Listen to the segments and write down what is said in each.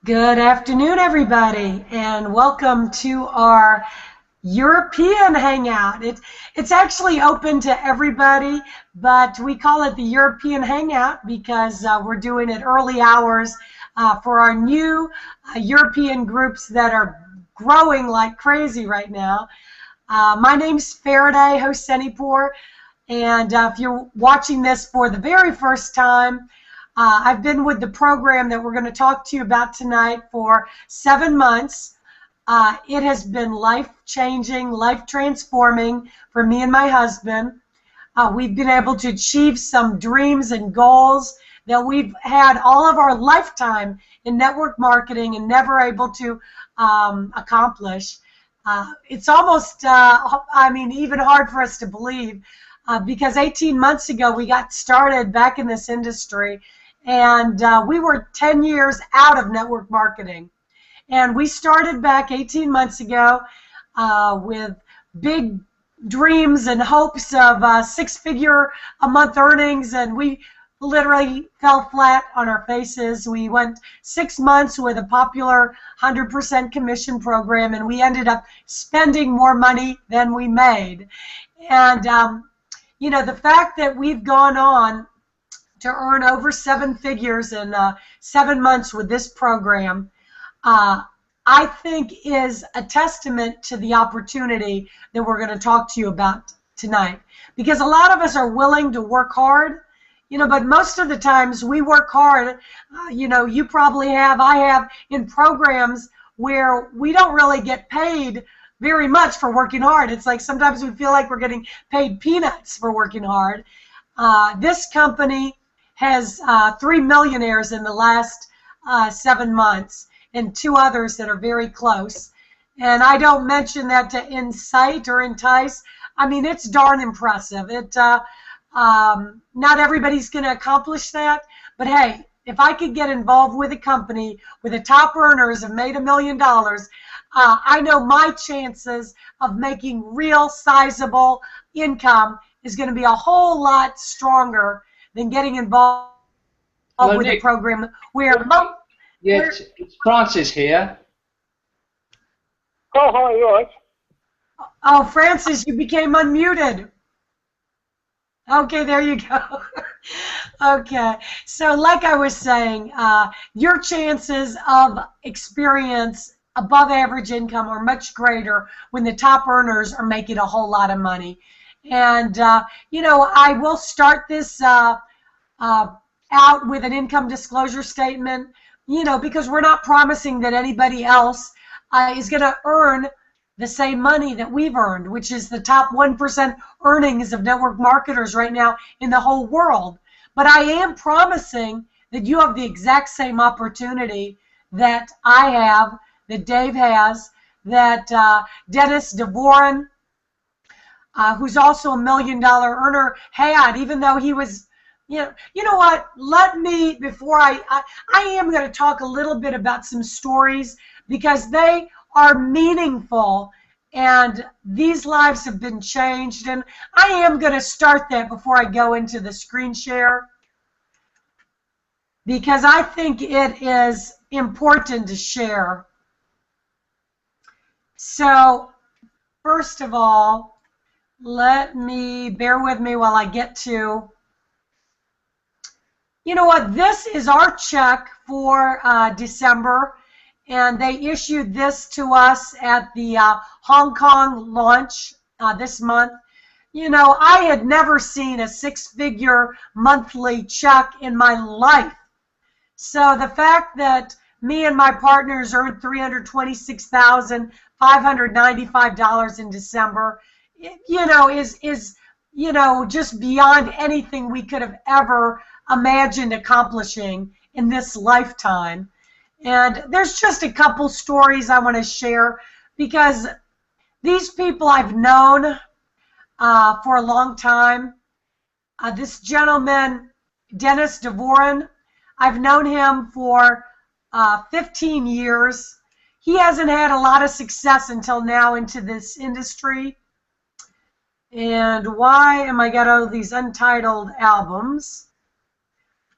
Good afternoon, everybody, and welcome to our European Hangout. It's actually open to everybody, but we call it the European Hangout because we're doing it early hours for our new European groups that are growing like crazy right now. My name's Faraday Hosenipur, and if you're watching this for the very first time, I've been with the program that we're going to talk to you about tonight for 7 months. It has been life-changing, life-transforming for me and my husband. We've been able to achieve some dreams and goals that we've had all of our lifetime in network marketing and never able to accomplish. It's almost, even hard for us to believe because 18 months ago we got started back in this industry, and we were 10 years out of network marketing. And we started back 18 months ago with big dreams and hopes of six-figure a month earnings, and we literally fell flat on our faces. We went 6 months with a popular 100% commission program, and we ended up spending more money than we made. And the fact that we've gone on to earn over 7 figures in 7 months with this program, I think is a testament to the opportunity that we're going to talk to you about tonight. Because a lot of us are willing to work hard, but most of the times we work hard, you probably have, I have, in programs where we don't really get paid very much for working hard. It's like sometimes we feel like we're getting paid peanuts for working hard. This company has 3 millionaires in the last 7 months and 2 others that are very close. And I don't mention that to incite or entice. I mean, it's darn impressive. Not everybody's going to accomplish that, but hey, if I could get involved with a company where the top earners have made $1 million, I know my chances of making real sizable income is going to be a whole lot stronger than getting involved Hello, with Nick. a program where Yes, it's Francis here. Oh, hi, you all right? Oh, Francis, you became unmuted. Okay, there you go. Okay, so like I was saying, your chances of experience above average income are much greater when the top earners are making a whole lot of money. And, I will start this out with an income disclosure statement, because we're not promising that anybody else is going to earn the same money that we've earned, which is the top 1% earnings of network marketers right now in the whole world. But I am promising that you have the exact same opportunity that I have, that Dave has, that Dennis DeVoren, who's also $1 million earner, had, even though he was, you know what, let me, before I am going to talk a little bit about some stories because they are meaningful and these lives have been changed, and I am going to start that before I go into the screen share because I think it is important to share. So first of all, bear with me while I get to, this is our check for December, and they issued this to us at the Hong Kong launch this month. I had never seen a 6-figure monthly check in my life. So the fact that me and my partners earned $326,595 in December, is just beyond anything we could have ever imagined accomplishing in this lifetime. And there's just a couple stories I want to share because these people I've known for a long time. This gentleman, Dennis DeVoren, I've known him for 15 years. He hasn't had a lot of success until now into this industry. And why am I got all these untitled albums?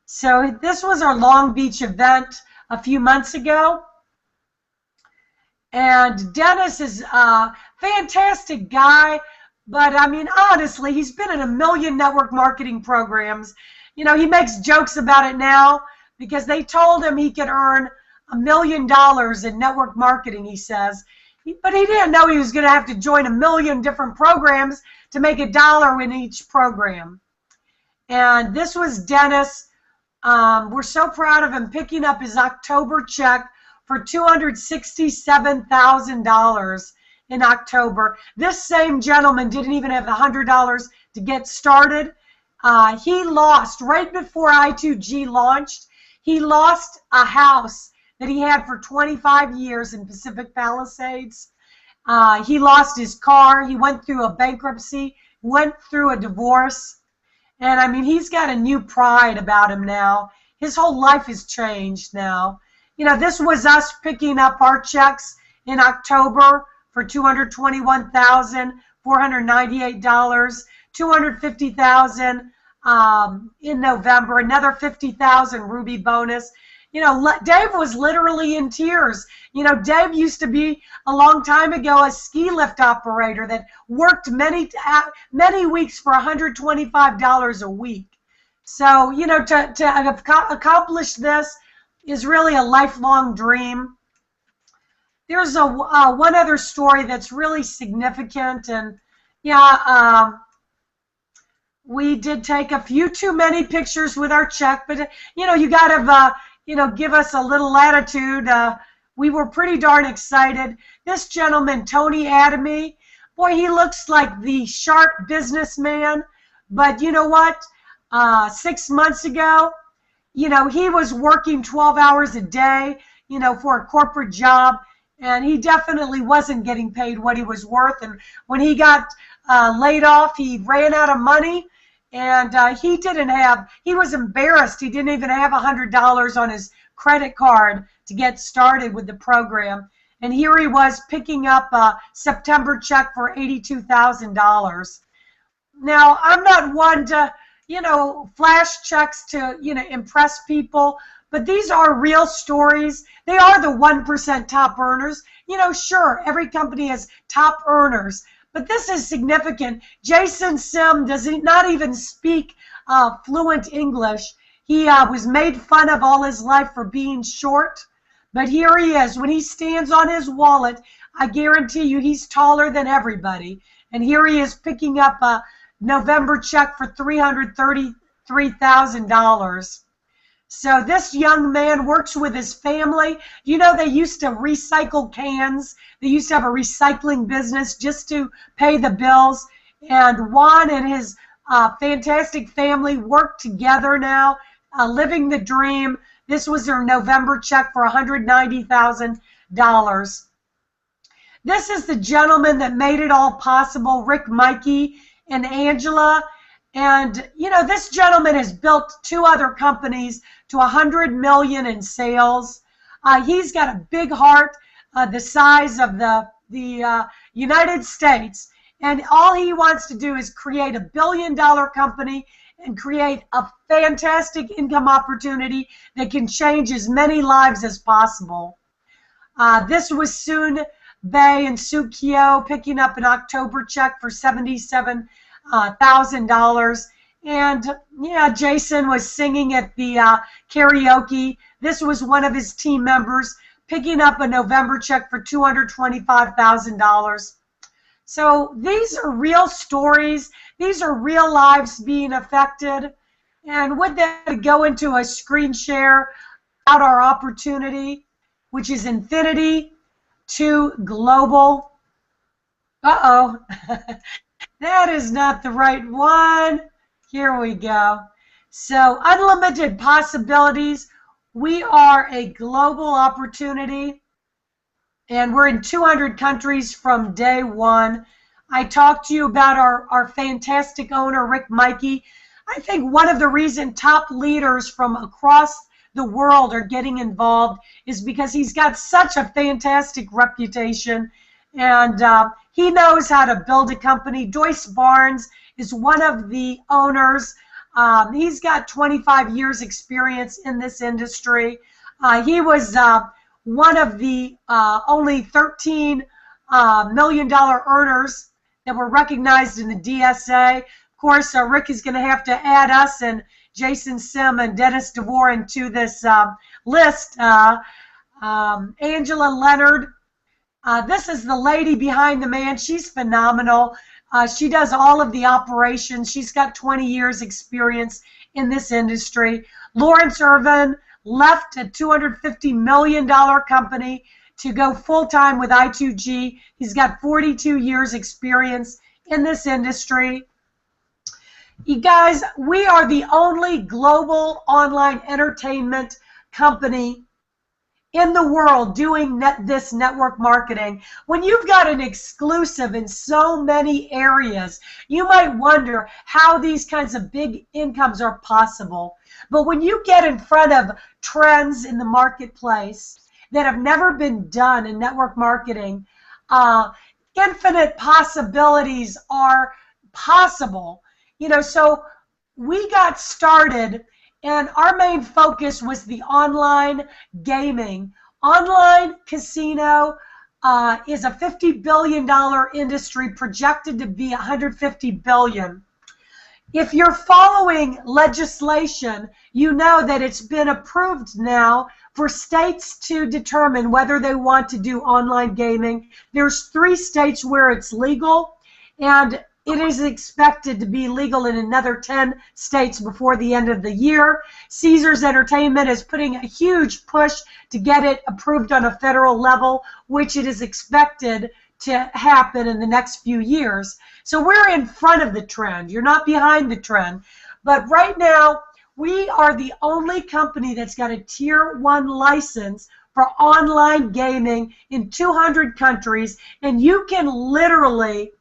So this was our Long Beach event a few months ago. And Dennis is a fantastic guy, but I mean, honestly, he's been in a million network marketing programs. You know, he makes jokes about it now because they told him he could earn $1 million in network marketing, he says. But he didn't know he was going to have to join a million different programs to make $1 in each program. And this was Dennis. We're so proud of him picking up his October check for $267,000 in October. This same gentleman didn't even have the $100 to get started. He lost, right before I2g launched, he lost a house that he had for 25 years in Pacific Palisades. He lost his car. He went through a bankruptcy, went through a divorce. And I mean, he's got a new pride about him now. His whole life has changed now. You know, this was us picking up our checks in October for $221,498, $250,000 in November, another $50,000 Ruby bonus. You know, Dave was literally in tears. You know, Dave used to be a long time ago a ski lift operator that worked many weeks for $125 a week. So, you know, to accomplish this is really a lifelong dream. There's one other story that's really significant, and yeah, we did take a few too many pictures with our check, but you know, you got to you know, give us a little latitude. We were pretty darn excited. This gentleman, Tony Adamy, boy, he looks like the sharp businessman, but you know what? 6 months ago, you know, he was working 12 hours a day, you know, for a corporate job, and he definitely wasn't getting paid what he was worth. And when he got laid off, he ran out of money, and he was embarrassed. He didn't even have $100 on his credit card to get started with the program. And here he was picking up a September check for $82,000. Now, I'm not one to, you know, flash checks to, you know, impress people, but these are real stories. They are the 1% top earners. You know, sure, every company has top earners, but this is significant. Jason Sim does not even speak fluent English. He was made fun of all his life for being short, but here he is. When he stands on his wallet, I guarantee you he's taller than everybody. And here he is picking up a November check for $333,000. So this young man works with his family. You know, they used to recycle cans. They used to have a recycling business just to pay the bills. And Juan and his fantastic family work together now, living the dream. This was their November check for $190,000. This is the gentleman that made it all possible, Rick, Mikey, and Angela. And, you know, this gentleman has built 2 other companies to $100 million in sales. He's got a big heart, the size of the United States. And all he wants to do is create $1 billion company and create a fantastic income opportunity that can change as many lives as possible. This was Soon Bay and Sukio picking up an October check for $77,000. And yeah, Jason was singing at the karaoke. This was one of his team members picking up a November check for $225,000. So these are real stories. These are real lives being affected. And with that, I go into a screen share about our opportunity, which is Infinity to Global. Uh-oh. That is not the right one. Here we go. So, unlimited possibilities. We are a global opportunity, and we're in 200 countries from day one. I talked to you about our fantastic owner, Rick Mikey. I think one of the reasons top leaders from across the world are getting involved is because he's got such a fantastic reputation, and he knows how to build a company. Joyce Barnes is one of the owners. He's got 25 years experience in this industry. He was one of the only $13 million earners that were recognized in the DSA. Of course, Rick is going to have to add us and Jason Sim and Dennis DeVore into this list. Angela Leonard. This is the lady behind the man. She's phenomenal. She does all of the operations. She's got 20 years experience in this industry. Lawrence Irvin left a $250 million company to go full-time with I2g. He's got 42 years experience in this industry. You guys, we are the only global online entertainment company in the world doing this network marketing. When you've got an exclusive in so many areas, you might wonder how these kinds of big incomes are possible. But when you get in front of trends in the marketplace that have never been done in network marketing, infinite possibilities are possible. You know, so we got started, and our main focus was the online gaming. Online casino is a $50 billion industry, projected to be $150 billion. If you're following legislation, you know that it's been approved now for states to determine whether they want to do online gaming. There's 3 states where it's legal, and it is expected to be legal in another 10 states before the end of the year. Caesars Entertainment is putting a huge push to get it approved on a federal level, which it is expected to happen in the next few years. So we're in front of the trend. You're not behind the trend. But right now, we are the only company that's got a Tier 1 license for online gaming in 200 countries, and you can literally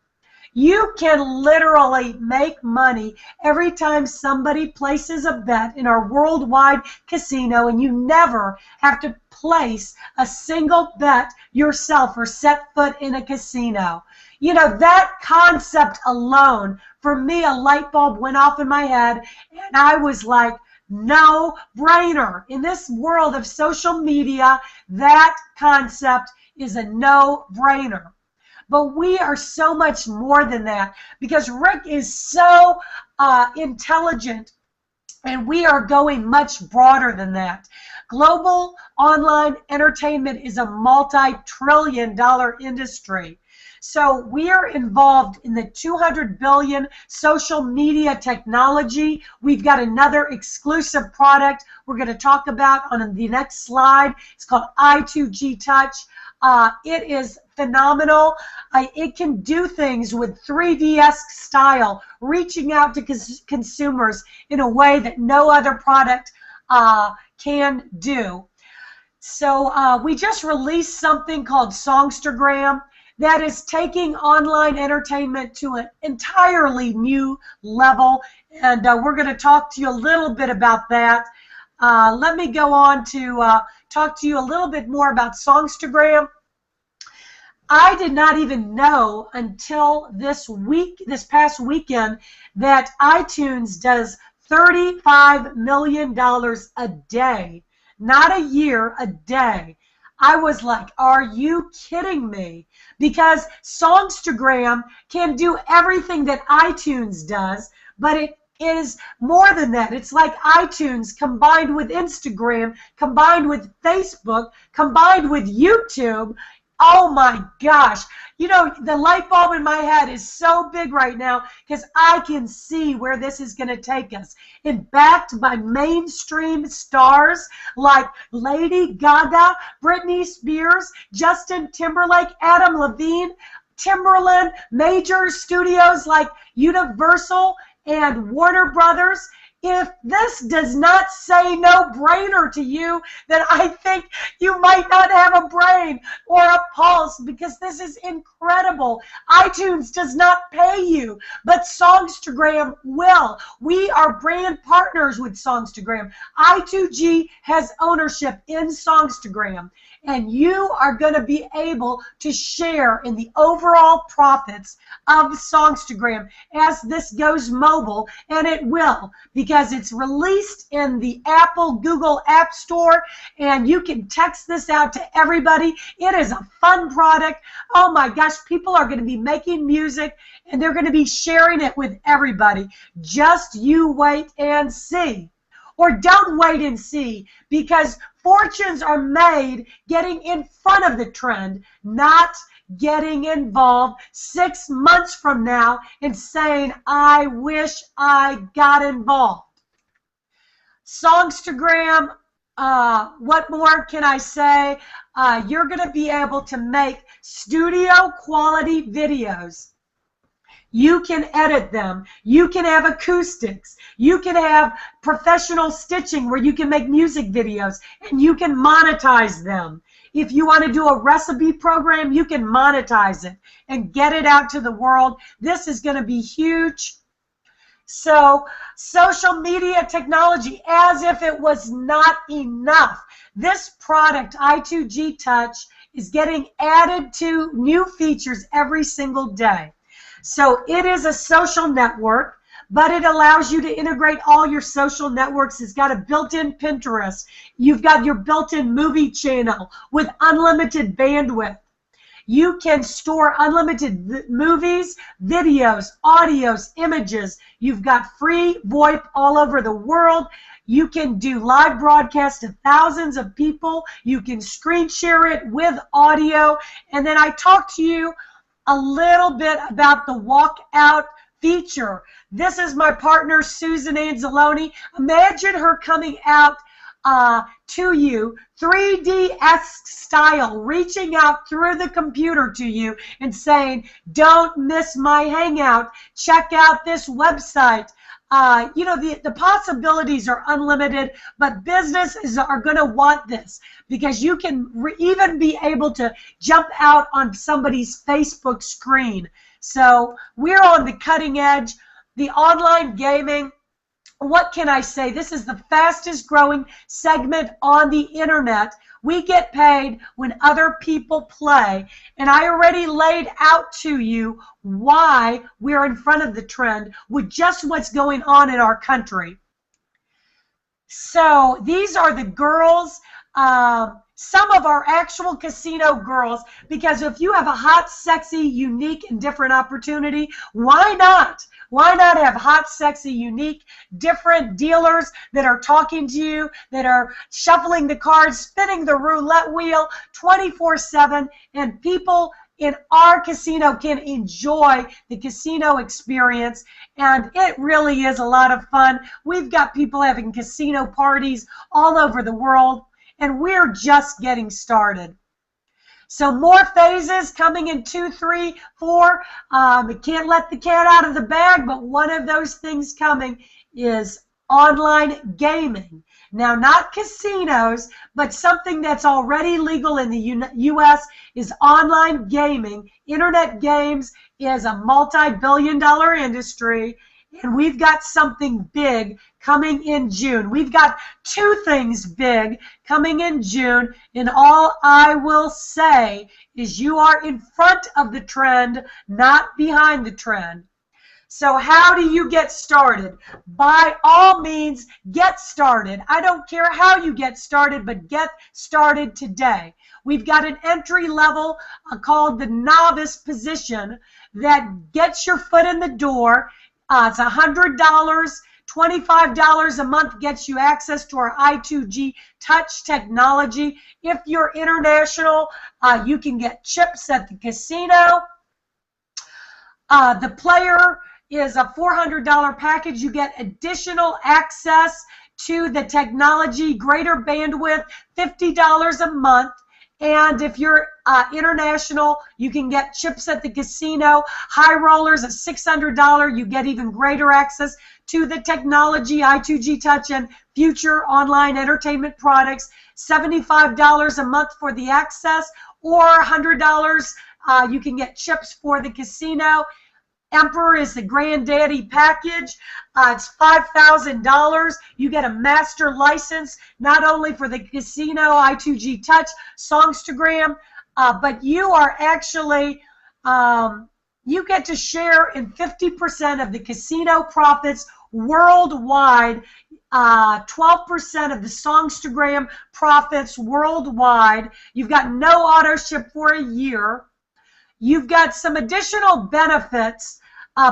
make money every time somebody places a bet in our worldwide casino, and you never have to place a single bet yourself or set foot in a casino. You know, that concept alone, for me, a light bulb went off in my head, and I was like, no brainer. In this world of social media, that concept is a no-brainer. But we are so much more than that, because Rick is so intelligent, and we are going much broader than that. Global online entertainment is a multi-trillion-dollar industry. So we are involved in the 200 billion social media technology. We've got another exclusive product we're going to talk about on the next slide. It's called I2g Touch. It is phenomenal. It can do things with 3D-esque style, reaching out to consumers in a way that no other product can do. So we just released something called Songstergram that is taking online entertainment to an entirely new level, and we're going to talk to you a little bit about that. Let me go on to talk to you a little bit more about Songstergram. I did not even know until this past weekend, that iTunes does $35 million a day, not a year, a day. I was like, are you kidding me? Because Songstergram can do everything that iTunes does, but it is more than that. It's like iTunes combined with Instagram, combined with Facebook, combined with YouTube. Oh my gosh. You know, the light bulb in my head is so big right now, because I can see where this is going to take us. And backed by mainstream stars like Lady Gaga, Britney Spears, Justin Timberlake, Adam Levine, Timberland, major studios like Universal and Warner Brothers. If this does not say no-brainer to you, then I think you might not have a brain or a pulse, because this is incredible. iTunes does not pay you, but Songstergram will. We are brand partners with Songstergram. I2g has ownership in Songstergram. and you are going to be able to share in the overall profits of Songstergram as this goes mobile, and it will, because it's released in the Apple, Google App Store, and you can text this out to everybody. It is a fun product. Oh my gosh, people are going to be making music, and they're going to be sharing it with everybody. Just you wait and see. Or don't wait and see, because fortunes are made getting in front of the trend, not getting involved 6 months from now and saying, I wish I got involved. Songstergram, what more can I say? You're going to be able to make studio quality videos. You can edit them. You can have acoustics. You can have professional stitching where you can make music videos, and you can monetize them. If you want to do a recipe program, you can monetize it and get it out to the world. This is going to be huge. So, social media technology, as if it was not enough. This product, I2g Touch, is getting added to new features every single day. So it is a social network, but it allows you to integrate all your social networks. It's got a built-in Pinterest. You've got your built-in movie channel with unlimited bandwidth. You can store unlimited movies, videos, audios, images. You've got free VoIP all over the world. You can do live broadcasts to thousands of people. You can screen share it with audio. And then I talked to you a little bit about the walkout feature. This is my partner, Susan Anzalone. Imagine her coming out to you, 3D-esque style, reaching out through the computer to you and saying, don't miss my hangout. Check out this website. You know, the possibilities are unlimited, but businesses are going to want this because you can even be able to jump out on somebody's Facebook screen. So we're on the cutting edge. The online gaming, what can I say? This is the fastest growing segment on the internet. We get paid when other people play, and I already laid out to you why we're in front of the trend with just what's going on in our country. So these are the girls, some of our actual casino girls, because if you have a hot, sexy, unique, and different opportunity, why not? Why not have hot, sexy, unique, different dealers that are talking to you, that are shuffling the cards, spinning the roulette wheel 24/7, and people in our casino can enjoy the casino experience, and it really is a lot of fun. We've got people having casino parties all over the world, and we're just getting started. So more phases coming in 2, 3, 4. We can't let the cat out of the bag, but one of those things coming is online gaming. Now, not casinos, but something that's already legal in the U.S. is online gaming. Internet games is a multi-billion-dollar industry, and we've got something big coming in June. We've got 2 things big coming in June, and all I will say is you are in front of the trend, not behind the trend. So how do you get started? By all means, get started. I don't care how you get started, but get started today. We've got an entry level called the novice position that gets your foot in the door. It's $100. $25 a month gets you access to our I2g Touch technology. If you're international, you can get chips at the casino. The player is a $400 package. You get additional access to the technology, greater bandwidth, $50 a month. And if you're international, you can get chips at the casino. High rollers at $600. You get even greater access to the technology, I2g Touch, and future online entertainment products. $75 a month for the access, or $100 you can get chips for the casino. Emperor is the granddaddy package. It's $5,000. You get a master license, not only for the casino, I2g Touch, Songstergram, but you are actually, you get to share in 50% of the casino profits worldwide, 12% of the Songstergram profits worldwide. You've got no auto ship for a year. You've got some additional benefits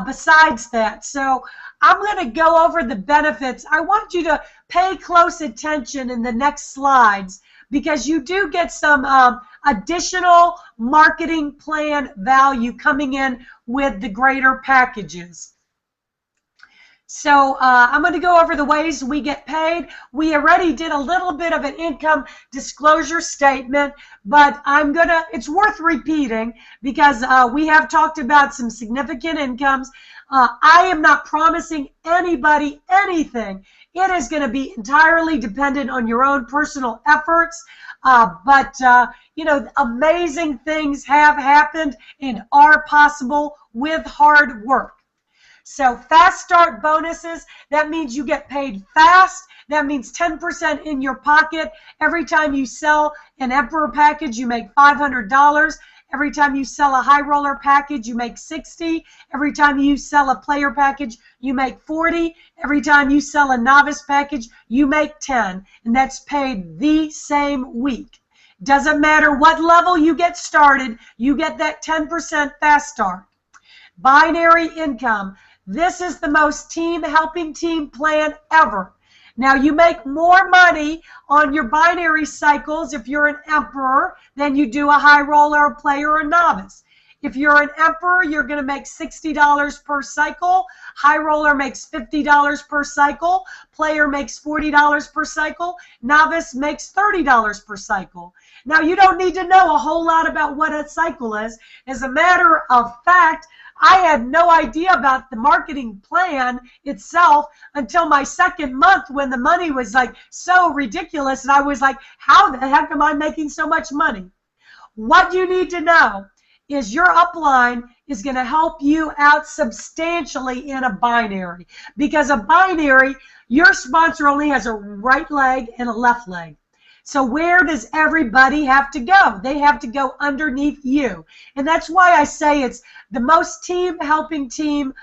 besides that. So I'm going to go over the benefits. I want you to pay close attention in the next slides because you do get some additional marketing plan value coming in with the greater packages. So I'm going to go over the ways we get paid. We already did a little bit of an income disclosure statement, but it's worth repeating because we have talked about some significant incomes. I am not promising anybody anything. It is going to be entirely dependent on your own personal efforts. But you know, amazing things have happened and are possible with hard work. So fast start bonuses, that means you get paid fast. That means 10% in your pocket. Every time you sell an Emperor package, you make $500. Every time you sell a high roller package, you make $60. Every time you sell a player package, you make $40. Every time you sell a novice package, you make $10. And that's paid the same week. Doesn't matter what level you get started, you get that 10% fast start. Binary income. This is the most helping team plan ever. Now, you make more money on your binary cycles if you're an Emperor than you do a high roller, a player, or a novice. If you're an Emperor, you're going to make $60 per cycle. High roller makes $50 per cycle. Player makes $40 per cycle. Novice makes $30 per cycle. Now, you don't need to know a whole lot about what a cycle is. As a matter of fact, I had no idea about the marketing plan itself until my second month when the money was like so ridiculous. And I was like, how the heck am I making so much money? What you need to know is your upline is going to help you out substantially in a binary. Because a binary, your sponsor only has a right leg and a left leg. So where does everybody have to go? They have to go underneath you. And that's why I say it's the most helping team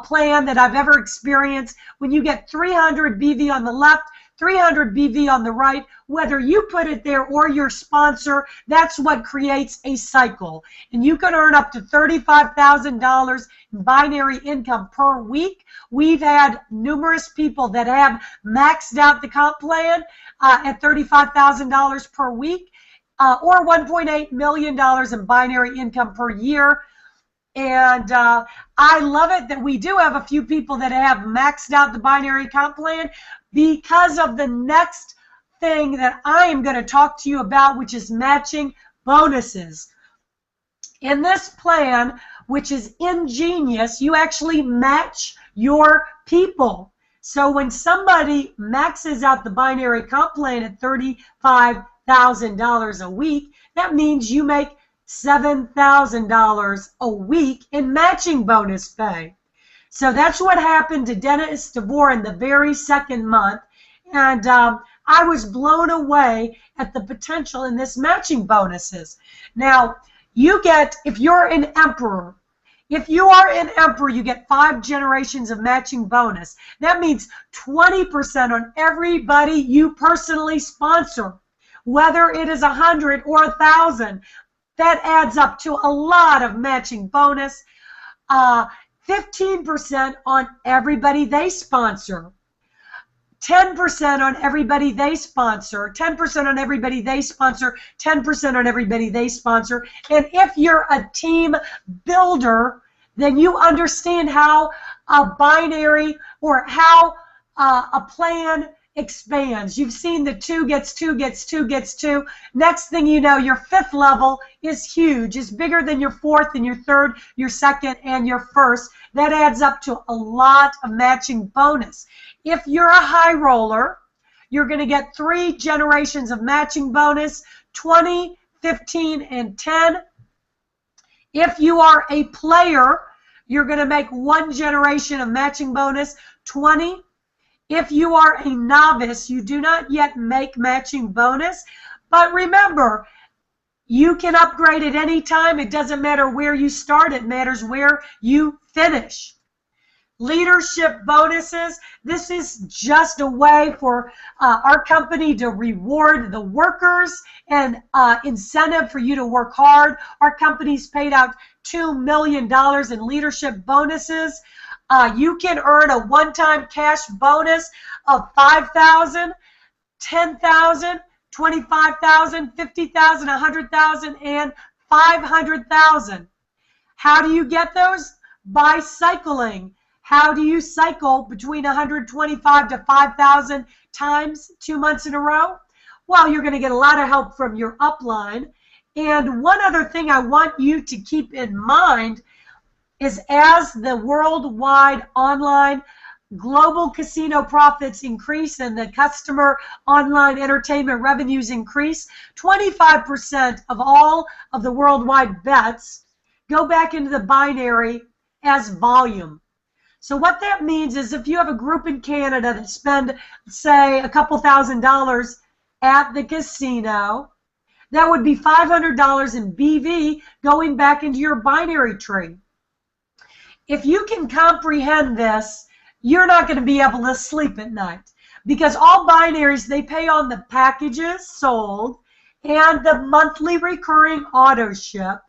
plan that I've ever experienced. When you get 300 BV on the left, 300 BV on the right, whether you put it there or your sponsor, that's what creates a cycle. And you can earn up to $35,000 in binary income per week. We've had numerous people that have maxed out the comp plan at $35,000 per week or $1.8 million in binary income per year. And I love it that we do have a few people that have maxed out the binary comp plan because of the next thing that I am going to talk to you about, which is matching bonuses. In this plan, which is ingenious, you actually match your people. So when somebody maxes out the binary comp plan at $35,000 a week, that means you make $7,000 a week in matching bonus pay. So that's what happened to Dennis DeVore in the very second month. And I was blown away at the potential in this matching bonuses. Now, you get, if you're an Emperor, if you are an Emperor, you get 5 generations of matching bonus. That means 20% on everybody you personally sponsor, whether it is 100 or 1,000. That adds up to a lot of matching bonus. 15% on everybody they sponsor. 10% on everybody they sponsor, 10% on everybody they sponsor, 10% on everybody they sponsor. And if you're a team builder, then you understand how a binary or how a plan expands. You've seen the 2 gets 2 gets 2 gets 2. Next thing you know, your 5th level is huge. It's bigger than your 4th and your 3rd, your 2nd, and your 1st. That adds up to a lot of matching bonus. If you're a high roller, you're going to get 3 generations of matching bonus, 20, 15, and 10. If you are a player, you're going to make 1 generation of matching bonus. 20, if you are a novice, you do not yet make matching bonus. But remember, you can upgrade at any time. It doesn't matter where you start. It matters where you finish. Leadership bonuses. This is just a way for our company to reward the workers and incentive for you to work hard. Our company's paid out $2 million in leadership bonuses. You can earn a one-time cash bonus of $5,000, $10,000, $25,000, $50,000, $100,000, and $500,000. How do you get those? By cycling. How do you cycle between 125 to 5,000 times 2 months in a row? Well, you're going to get a lot of help from your upline. And one other thing I want you to keep in mind is as the worldwide online global casino profits increase and the customer online entertainment revenues increase, 25% of all of the worldwide bets go back into the binary as volume. So what that means is if you have a group in Canada that spend, say, a couple $1,000 at the casino, that would be $500 in BV going back into your binary tree. If you can comprehend this, you're not going to be able to sleep at night, because all binaries, they pay on the packages sold and the monthly recurring auto ship,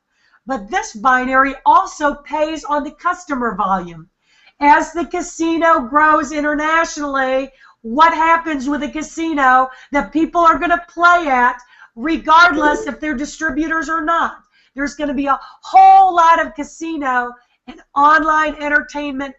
but this binary also pays on the customer volume. As the casino grows internationally, what happens with a casino that people are going to play at regardless if they're distributors or not? There's going to be a whole lot of casino and online entertainment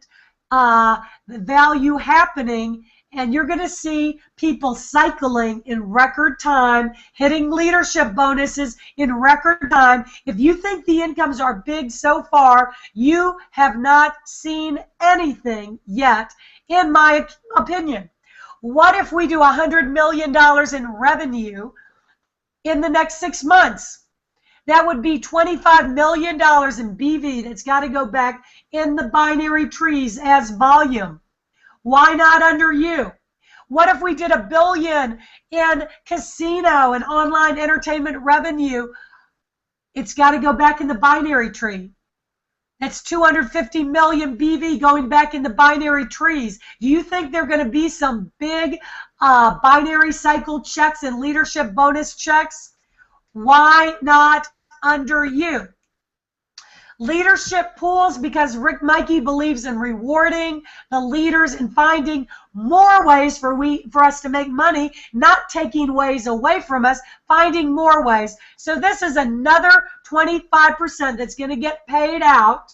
value happening, and you're going to see people cycling in record time, hitting leadership bonuses in record time. If you think the incomes are big so far, you have not seen anything yet, in my opinion. What if we do $100 million in revenue in the next 6 months? That would be $25 million in BV that's got to go back in the binary trees as volume. Why not under you? What if we did $1 billion in casino and online entertainment revenue? It's got to go back in the binary tree. That's 250 million BV going back in the binary trees. Do you think there are going to be some big binary cycle checks and leadership bonus checks? Why not under you? Leadership pools, because Rick Mikey believes in rewarding the leaders and finding more ways for us to make money, not taking ways away from us, finding more ways. So this is another 25% that's going to get paid out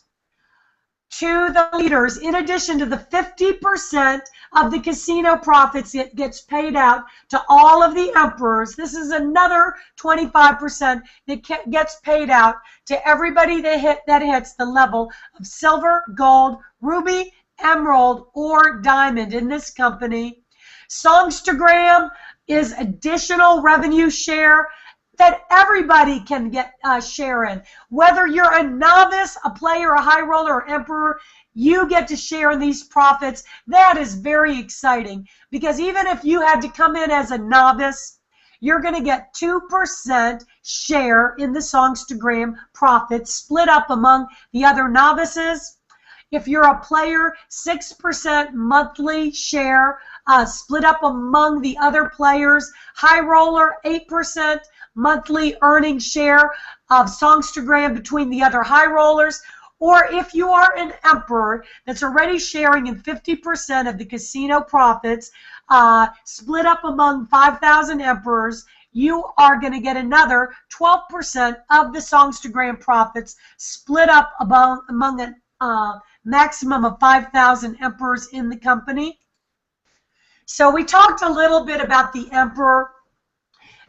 to the leaders, in addition to the 50% of the casino profits that gets paid out to all of the emperors. This is another 25% that gets paid out to everybody that hits the level of silver, gold, ruby, emerald, or diamond in this company. Songstergram is additional revenue share that everybody can get a share in. Whether you're a novice, a player, a high roller, or emperor, you get to share in these profits. That is very exciting, because even if you had to come in as a novice, you're going to get 2% share in the Songstergram profits split up among the other novices. If you're a player, 6% monthly share split up among the other players. High roller, 8% monthly earning share of Songstergram between the other high rollers. Or if you are an emperor that's already sharing in 50% of the casino profits split up among 5,000 emperors, you are going to get another 12% of the Songstergram profits split up among a maximum of 5,000 emperors in the company. So we talked a little bit about the emperor.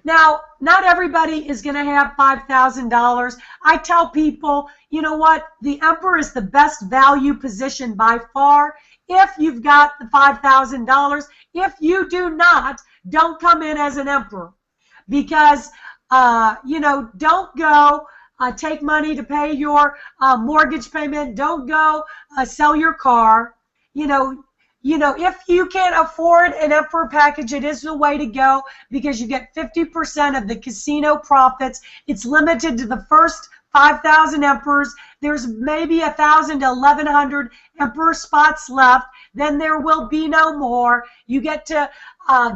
Now, not everybody is going to have $5,000. I tell people, you know what? The emperor is the best value position by far if you've got the $5,000. If you do not, don't come in as an emperor, because, you know, don't go take money to pay your mortgage payment. Don't go sell your car. You know, if you can't afford an Emperor package, it is the way to go because you get 50% of the casino profits. It's limited to the first 5,000 Emperors. There's maybe 1,000 to 1,100 Emperor spots left. Then there will be no more. You get to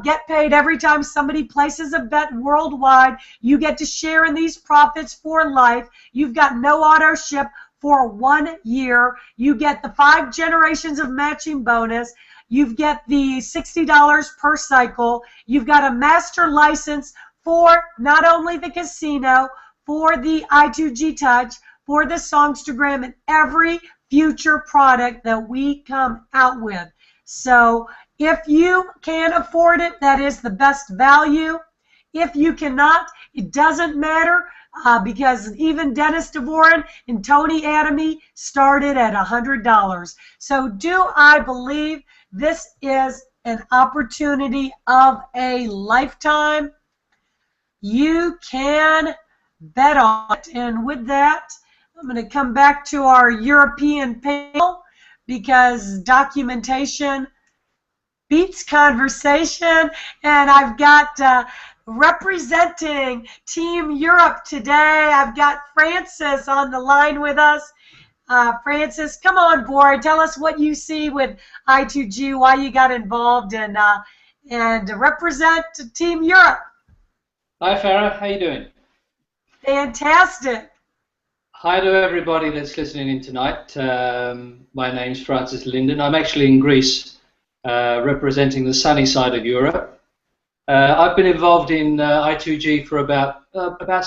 get paid every time somebody places a bet worldwide. You get to share in these profits for life. You've got no auto ship for 1 year. You get the 5 generations of matching bonus. You get the $60 per cycle. You've got a master license for not only the casino, for the I2g Touch, for the Songstergram, and every future product that we come out with. So if you can afford it, that is the best value. If you cannot, it doesn't matter. Because even Dennis DeVoren and Tony Adamy started at $100. So do I believe this is an opportunity of a lifetime? You can bet on it. And with that, I'm going to come back to our European panel because documentation beats conversation. And I've got representing Team Europe today, I've got Francis on the line with us. Francis, come on board. Tell us what you see with I2g, why you got involved, and represent Team Europe. Hi, Farah. How you doing? Fantastic. Hi to everybody that's listening in tonight. My name's Francis Linden. I'm actually in Greece, representing the sunny side of Europe. I've been involved in I2g for about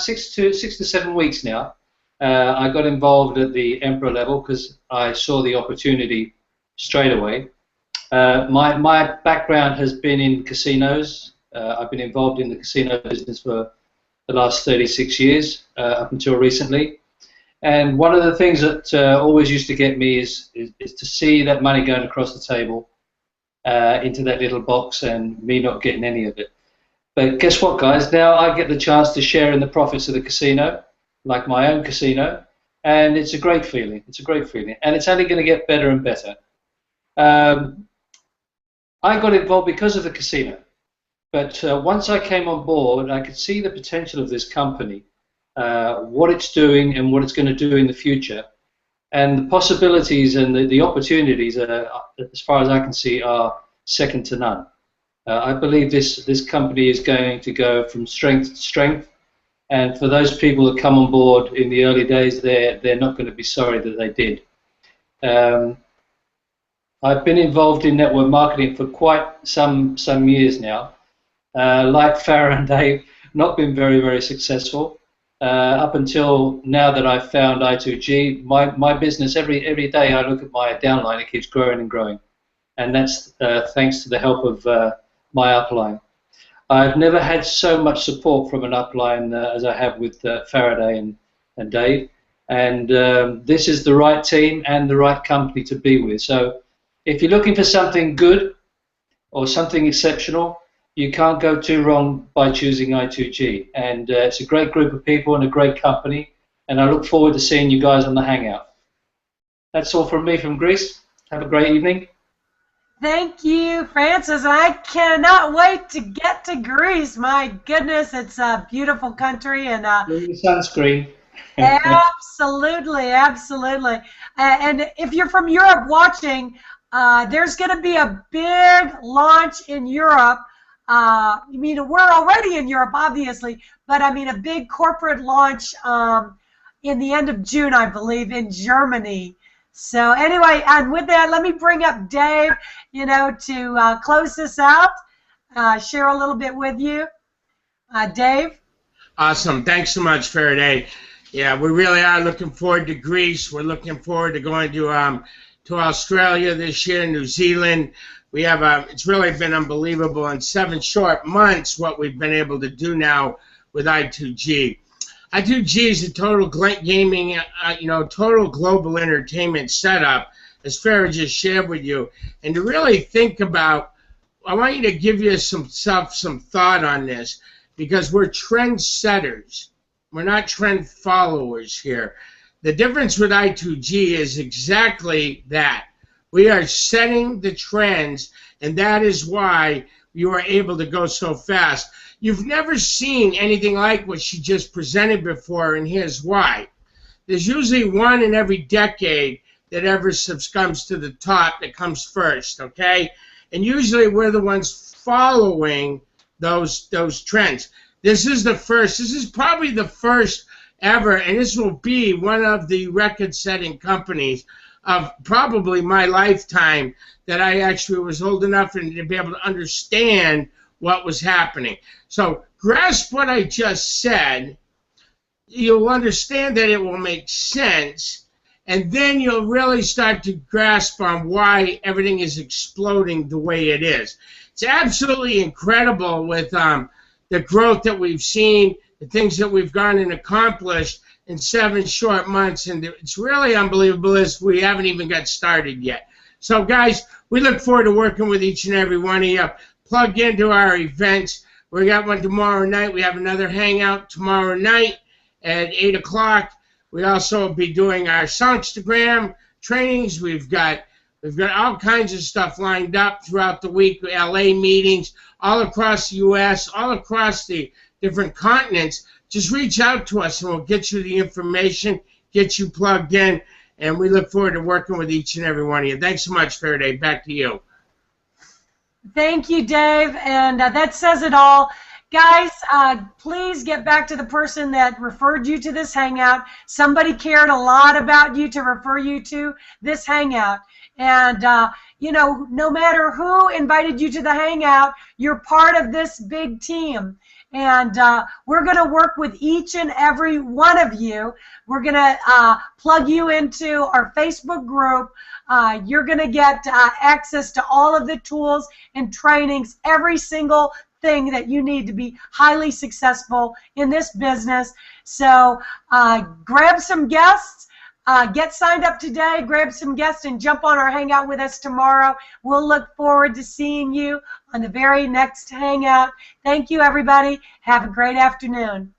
6 to 7 weeks now. I got involved at the Emperor level because I saw the opportunity straight away. My background has been in casinos. I've been involved in the casino business for the last 36 years, up until recently. And one of the things that always used to get me is to see that money going across the table into that little box and me not getting any of it. But guess what, guys? Now I get the chance to share in the profits of the casino, like my own casino, and it's a great feeling. It's a great feeling, and it's only going to get better and better. I got involved because of the casino, but once I came on board, I could see the potential of this company, what it's doing and what it's going to do in the future, and the possibilities and the opportunities, as far as I can see, are second to none. I believe this company is going to go from strength to strength, and for those people that come on board in the early days, they're not going to be sorry that they did. I've been involved in network marketing for quite some years now. Like Farah and Dave, not been very successful. Up until now that I've found I2g, my business, every day I look at my downline, it keeps growing and growing. And that's thanks to the help of my upline. I've never had so much support from an upline as I have with Faraday and Dave. And this is the right team and the right company to be with. So if you're looking for something good or something exceptional, you can't go too wrong by choosing I2g. And it's a great group of people and a great company. And I look forward to seeing you guys on the Hangout. That's all from me from Greece. Have a great evening. Thank you, Francis. I cannot wait to get to Greece. My goodness, it's a beautiful country. And sunscreen. Absolutely. And if you're from Europe watching, there's going to be a big launch in Europe. I mean, we're already in Europe, obviously, but I mean a big corporate launch in the end of June, I believe, in Germany. So anyway, and with that, let me bring up Dave, to close this out, share a little bit with you. Dave? Awesome. Thanks so much, Faraday. Yeah, we really are looking forward to Greece. We're looking forward to going to Australia this year, New Zealand. We have it's really been unbelievable in 7 short months what we've been able to do now with I2g. I2g is a total gaming, total global entertainment setup, as Farah just shared with you. And to really think about, I want you to give you some thought on this, because we're trendsetters We're not trend followers here. The difference with I2g is exactly that. We are setting the trends, and that is why you are able to go so fast. You've never seen anything like what she just presented before, and here's why. There's usually one in every decade that ever comes to the top that comes first, okay? And usually we're the ones following those trends. This is the first. This is probably the first ever, and this will be one of the record-setting companies of probably my lifetime that I actually was old enough to be able to understand what was happening. So grasp what I just said. You'll understand that it will make sense, and then you'll really start to grasp on why everything is exploding the way it is. It's absolutely incredible with the growth that we've seen, the things that we've gone and accomplished in 7 short months, and it's really unbelievable as we haven't even got started yet. So guys, we look forward to working with each and every one of you. Plug into our events. We got one tomorrow night. We have another hangout tomorrow night at 8 o'clock. We also will be doing our Songstergram trainings. We've got all kinds of stuff lined up throughout the week, LA meetings, all across the U.S., all across the different continents. Just reach out to us and we'll get you the information, get you plugged in, and we look forward to working with each and every one of you. Thanks so much, Faraday. Back to you. Thank you, Dave, and that says it all. Guys, please get back to the person that referred you to this hangout. Somebody cared a lot about you to refer you to this hangout. And, you know, no matter who invited you to the hangout, you're part of this big team. And we're going to work with each and every one of you. We're going to plug you into our Facebook group. You're going to get access to all of the tools and trainings, every single thing that you need to be highly successful in this business. So grab some guests, get signed up today, grab some guests, and jump on our hangout with us tomorrow. We'll look forward to seeing you on the very next hangout. Thank you, everybody. Have a great afternoon.